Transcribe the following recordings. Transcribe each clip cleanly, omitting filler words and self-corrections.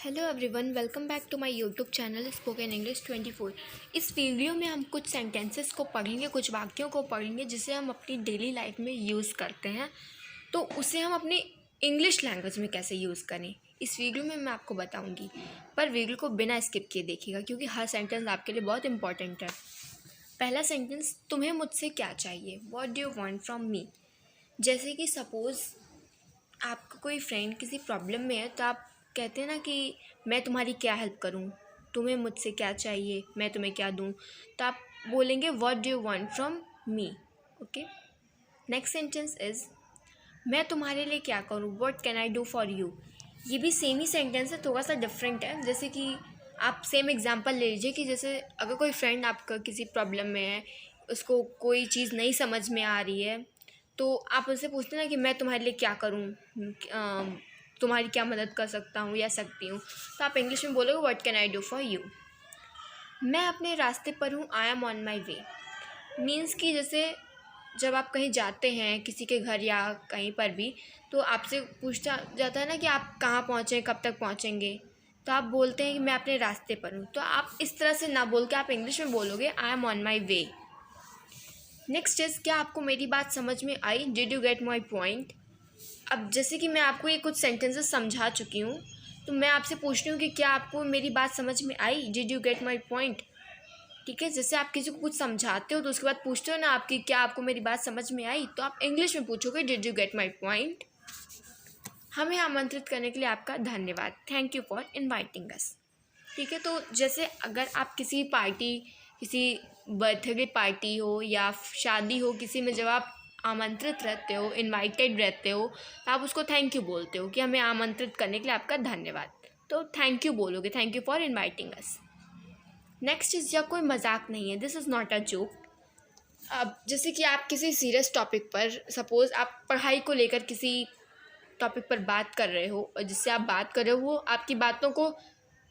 Hello everyone, welcome back to my YouTube channel spoken English 24। इस video में हम कुछ सेंटेंसेस को पढ़ेंगे, कुछ वाक्यों को पढ़ेंगे जिसे हम अपनी डेली लाइफ में यूज़ करते हैं। तो उसे हम अपनी इंग्लिश लैंग्वेज में कैसे यूज़ करें, इस वीडियो में मैं आपको बताऊंगी। पर वीडियो को बिना स्किप किए देखिएगा क्योंकि हर सेंटेंस आपके लिए बहुत इंपॉर्टेंट है। पहला सेंटेंस, तुम्हें मुझसे क्या चाहिए, what do you want from me. जैसे कि सपोज़ आपका कोई फ्रेंड किसी प्रॉब्लम में है तो आप कहते हैं ना कि मैं तुम्हारी क्या हेल्प करूं, तुम्हें मुझसे क्या चाहिए, मैं तुम्हें क्या दूं। तो आप बोलेंगे what do you want from me. Okay. Next sentence is, मैं तुम्हारे लिए क्या करूं, what can I do for you. ये भी सेम ही सेंटेंस है, थोड़ा सा डिफरेंट है। जैसे कि आप सेम एग्जांपल ले लीजिए कि जैसे अगर कोई फ्रेंड आपका किसी प्रॉब्लम में है, उसको कोई चीज़ नहीं समझ में आ रही है, तो आप उससे पूछते हैं ना कि मैं तुम्हारे लिए क्या करूं, तुम्हारी क्या मदद कर सकता हूँ या सकती हूँ। तो आप इंग्लिश में बोलोगे what can I do for you. मैं अपने रास्ते पर हूँ, I am on my way. Means कि जैसे जब आप कहीं जाते हैं किसी के घर या कहीं पर भी, तो आपसे पूछा जाता है ना कि आप कहाँ पहुँचे, कब तक पहुँचेंगे। तो आप बोलते हैं कि मैं अपने रास्ते पर हूँ। तो आप इस तरह से ना बोल के आप इंग्लिश में बोलोगे I am on my way. Next is, क्या आपको मेरी बात समझ में आई, did you get my point. अब जैसे कि मैं आपको ये कुछ सेंटेंसेस समझा चुकी हूँ, तो मैं आपसे पूछ रही हूँ कि क्या आपको मेरी बात समझ में आई, did you get my point. ठीक है, जैसे आप किसी को कुछ समझाते हो तो उसके बाद पूछते हो ना आपकी क्या आपको मेरी बात समझ में आई, तो आप इंग्लिश में पूछोगे did you get my point. हमें आमंत्रित करने के लिए आपका धन्यवाद, थैंक यू फॉर इन्वाइटिंग अस। ठीक है, तो जैसे अगर आप किसी पार्टी, किसी बर्थडे पार्टी हो या शादी हो, किसी में जब आप आमंत्रित रहते हो, इनवाइटेड रहते हो, तो आप उसको थैंक यू बोलते हो कि हमें आमंत्रित करने के लिए आपका धन्यवाद। तो थैंक यू बोलोगे, thank you for inviting us. Next is, जब कोई मजाक नहीं है, this is not a joke. अब जैसे कि आप किसी सीरियस टॉपिक पर, सपोज़ आप पढ़ाई को लेकर किसी टॉपिक पर बात कर रहे हो और जिससे आप बात कर रहे हो वो आपकी बातों को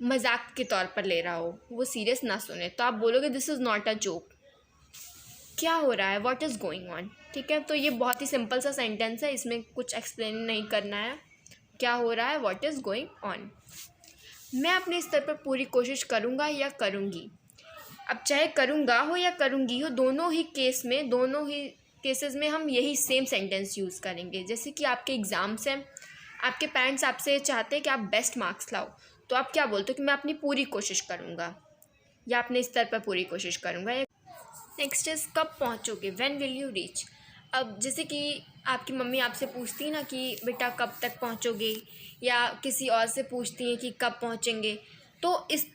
मजाक के तौर पर ले रहा हो, वो सीरियस ना सुने, तो आप बोलोगे this is not a joke. क्या हो रहा है, व्हाट इज़ गोइंग ऑन। ठीक है, तो ये बहुत ही सिंपल सा सेंटेंस है, इसमें कुछ एक्सप्लेन नहीं करना है। क्या हो रहा है, व्हाट इज़ गोइंग ऑन। मैं अपने स्तर पर पूरी कोशिश करूँगा या करूँगी। अब चाहे करूँगा हो या करूँगी हो, दोनों ही केसेस में हम यही सेम सेंटेंस यूज़ करेंगे। जैसे कि आपके एग्ज़ाम्स हैं, आपके पेरेंट्स आपसे चाहते हैं कि आप बेस्ट मार्क्स लाओ, तो आप क्या बोलते हो कि मैं अपनी पूरी कोशिश करूँगा या अपने स्तर पर पूरी कोशिश करूँगा। नेक्स्ट इज़, कब पहुँचोगे, व्हेन विल यू रीच। अब जैसे कि आपकी मम्मी आपसे पूछती है ना कि बेटा कब तक पहुँचोगे, या किसी और से पूछती हैं कि कब पहुँचेंगे, तो इस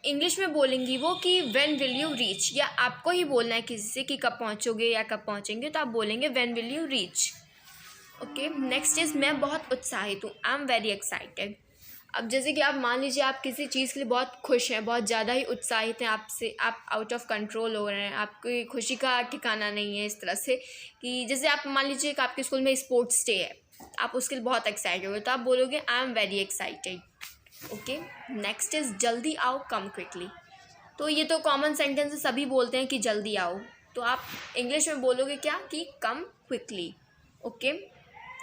इंग्लिश में बोलेंगी वो कि व्हेन विल यू रीच। या आपको ही बोलना है किसी से कि कब पहुँचोगे या कब पहुँचेंगे, तो आप बोलेंगे when will you reach. Okay. Next is, मैं बहुत उत्साहित हूँ, आई एम वेरी एक्साइटेड। अब जैसे कि आप मान लीजिए आप किसी चीज़ के लिए बहुत खुश हैं, बहुत ज़्यादा ही उत्साहित हैं, आपसे आप आउट ऑफ कंट्रोल हो रहे हैं, आपकी खुशी का ठिकाना नहीं है। इस तरह से कि जैसे आप मान लीजिए कि आपके स्कूल में स्पोर्ट्स डे है, आप उसके लिए बहुत एक्साइटेड हो, तो आप बोलोगे I am very excited. Okay. Next is, जल्दी आओ, कम क्विकली। तो ये तो कॉमन सेंटेंस है, सभी बोलते हैं कि जल्दी आओ, तो आप इंग्लिश में बोलोगे क्या कि कम क्विकली। ओके।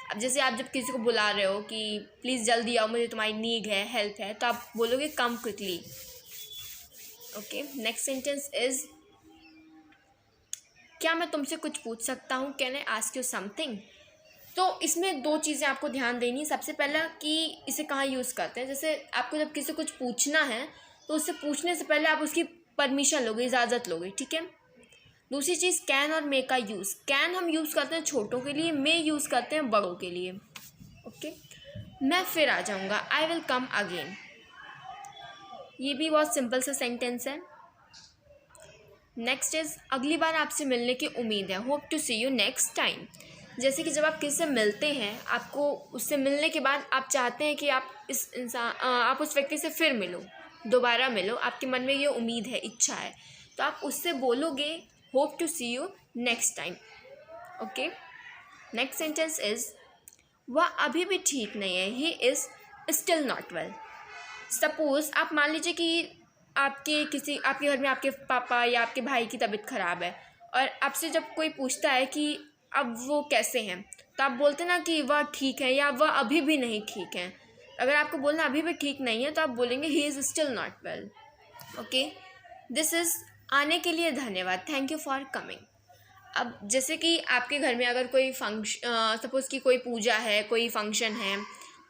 अब जैसे आप जब किसी को बुला रहे हो कि प्लीज़ जल्दी आओ, मुझे तुम्हारी नीड है, हेल्प है, तो आप बोलोगे कम quickly. Okay. Next sentence is, क्या मैं तुमसे कुछ पूछ सकता हूँ, can I ask you something. तो इसमें दो चीज़ें आपको ध्यान देनी है। सबसे पहला कि इसे कहाँ यूज़ करते हैं। जैसे आपको जब किसी को कुछ पूछना है तो उससे पूछने से पहले आप उसकी परमिशन लोगे, इजाज़त लोगे। ठीक है। दूसरी चीज़, कैन और मे का यूज़। कैन हम यूज़ करते हैं छोटों के लिए, मे यूज़ करते हैं बड़ों के लिए। ओके। मैं फिर आ जाऊँगा, आई विल कम अगेन। ये भी बहुत सिंपल सा सेंटेंस है। नेक्स्ट इज़, अगली बार आपसे मिलने की उम्मीद है, hope to see you next time. जैसे कि जब आप किसी से मिलते हैं, आपको उससे मिलने के बाद आप चाहते हैं कि आप उस व्यक्ति से फिर मिलो, दोबारा मिलो, आपके मन में ये उम्मीद है, इच्छा है, तो आप उससे बोलोगे hope to see you next time. Okay. Next sentence is, वह अभी भी ठीक नहीं है, he is still not well. Suppose आप मान लीजिए कि आपके घर में आपके पापा या आपके भाई की तबीयत ख़राब है, और आपसे जब कोई पूछता है कि अब वो कैसे हैं, तो आप बोलते ना कि वह ठीक है या वह अभी भी नहीं ठीक है। अगर आपको बोलना अभी भी ठीक नहीं है तो आप बोलेंगे ही is still not well. Okay, this is आने के लिए धन्यवाद, थैंक यू फॉर कमिंग। अब जैसे कि आपके घर में अगर कोई सपोज़ कि कोई पूजा है, कोई फंक्शन है,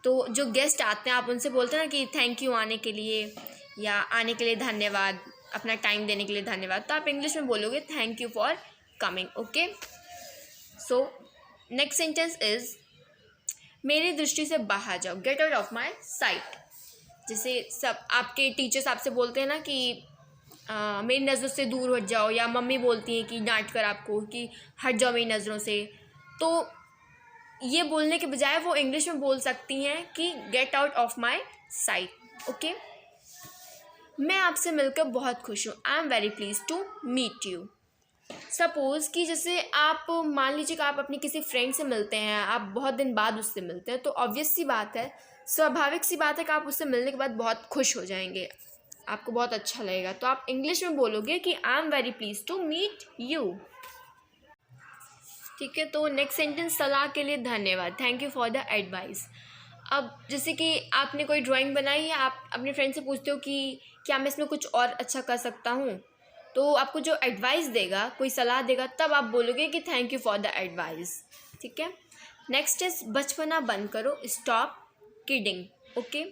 तो जो गेस्ट आते हैं आप उनसे बोलते हैं ना कि थैंक यू आने के लिए, या आने के लिए धन्यवाद, अपना टाइम देने के लिए धन्यवाद। तो आप इंग्लिश में बोलोगे thank you for coming. Okay, so next sentence is मेरी दृष्टि से बाहर जाओ, gate out of my site. जैसे सब आपके टीचर्स आपसे बोलते हैं ना कि मेरी नज़रों से दूर हट जाओ, या मम्मी बोलती हैं कि डांट कर आपको कि हट जाओ मेरी नज़रों से, तो ये बोलने के बजाय वो इंग्लिश में बोल सकती हैं कि get out of my sight. Okay, मैं आपसे मिलकर बहुत खुश हूँ, I am very please to meet you. Suppose कि जैसे आप मान लीजिए कि आप अपनी किसी फ्रेंड से मिलते हैं, आप बहुत दिन बाद उससे मिलते हैं, तो ऑब्वियस सी बात है, स्वाभाविक सी बात है कि आप उससे मिलने के बाद बहुत खुश हो जाएंगे, आपको बहुत अच्छा लगेगा। तो आप इंग्लिश में बोलोगे कि I am very please to meet you. ठीक है, तो नेक्स्ट सेंटेंस सलाह के लिए धन्यवाद, thank you for the advice. अब जैसे कि आपने कोई ड्राइंग बनाई है, आप अपने फ्रेंड से पूछते हो कि क्या मैं इसमें कुछ और अच्छा कर सकता हूँ, तो आपको जो एडवाइस देगा, कोई सलाह देगा, तब आप बोलोगे कि thank you for the advice. ठीक है, नेक्स्ट इज बचपना बंद करो, स्टॉप किडिंग। ओके,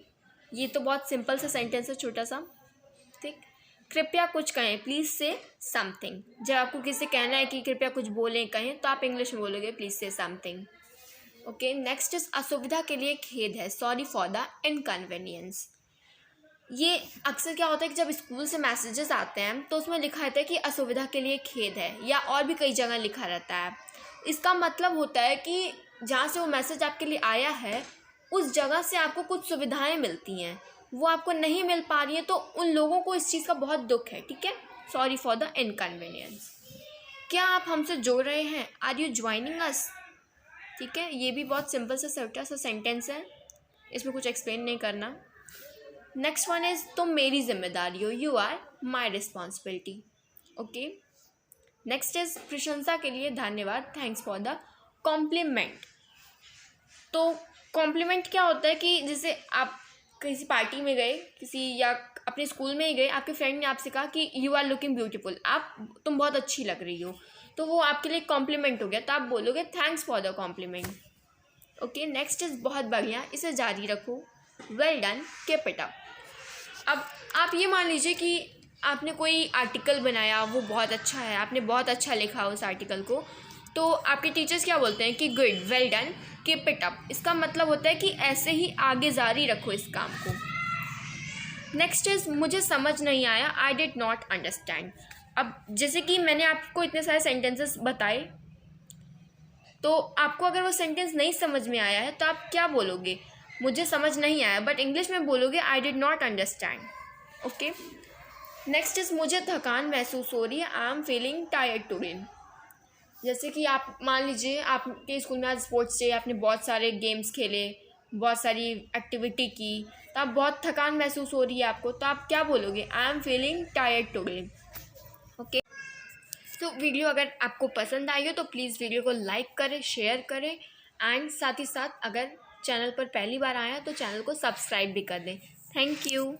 ये तो बहुत सिंपल सा सेंटेंस है, छोटा सा। ठीक, कृपया कुछ कहें, प्लीज़ से समथिंग। जब आपको किसी से कहना है कि कृपया कुछ बोलें, कहें, तो आप इंग्लिश में बोलोगे प्लीज़ से समथिंग। ओके, नेक्स्ट इज असुविधा के लिए खेद है, सॉरी फॉर द इनकन्वीनियंस। ये अक्सर क्या होता है कि जब स्कूल से मैसेजेस आते हैं तो उसमें लिखा रहता है कि असुविधा के लिए खेद है, या और भी कई जगह लिखा रहता है। इसका मतलब होता है कि जहाँ से वो मैसेज आपके लिए आया है उस जगह से आपको कुछ सुविधाएं मिलती हैं, वो आपको नहीं मिल पा रही है, तो उन लोगों को इस चीज़ का बहुत दुख है। ठीक है, सॉरी फॉर द इनकन्वीनियंस। क्या आप हमसे जुड़ रहे हैं, आर यू ज्वाइनिंग अस। ठीक है, ये भी बहुत सिंपल सा छोटा सा सेंटेंस है, इसमें कुछ एक्सप्लेन नहीं करना। नेक्स्ट वन इज़ तुम मेरी जिम्मेदारी हो, you are my responsibility. Okay, next is प्रशंसा के लिए धन्यवाद, थैंक्स फॉर द कॉम्प्लीमेंट। तो कॉम्प्लीमेंट क्या होता है कि जैसे आप किसी पार्टी में गए, किसी या अपने स्कूल में ही गए, आपके फ्रेंड ने आपसे कहा कि यू आर लुकिंग ब्यूटीफुल, तुम बहुत अच्छी लग रही हो, तो वो आपके लिए कॉम्प्लीमेंट हो गया, तो आप बोलोगे thanks for the compliment. Okay, next is बहुत बढ़िया, इसे जारी रखो, well done, keep it up. अब आप ये मान लीजिए कि आपने कोई आर्टिकल बनाया, वो बहुत अच्छा है, आपने बहुत अच्छा लिखा उस आर्टिकल को, तो आपके टीचर्स क्या बोलते हैं कि good, well done, keep it up. इसका मतलब होता है कि ऐसे ही आगे जारी रखो इस काम को। नेक्स्ट इज मुझे समझ नहीं आया, आई डिड नॉट अंडरस्टैंड। अब जैसे कि मैंने आपको इतने सारे सेंटेंसेस बताए, तो आपको अगर वो सेंटेंस नहीं समझ में आया है तो आप क्या बोलोगे, मुझे समझ नहीं आया, बट इंग्लिश में बोलोगे I did not understand. Okay, next is मुझे थकान महसूस हो रही है, I am feeling tired today. जैसे कि आप मान लीजिए आपके स्कूल में आज स्पोर्ट्स डे, आपने बहुत सारे गेम्स खेले, बहुत सारी एक्टिविटी की, तो आप बहुत थकान महसूस हो रही है आपको, तो आप क्या बोलोगे, I am feeling tired today. Okay, तो वीडियो अगर आपको पसंद आई हो तो प्लीज़ वीडियो को लाइक करें, शेयर करें, एंड साथ ही साथ अगर चैनल पर पहली बार आया तो चैनल को सब्सक्राइब भी कर दें। Thank you.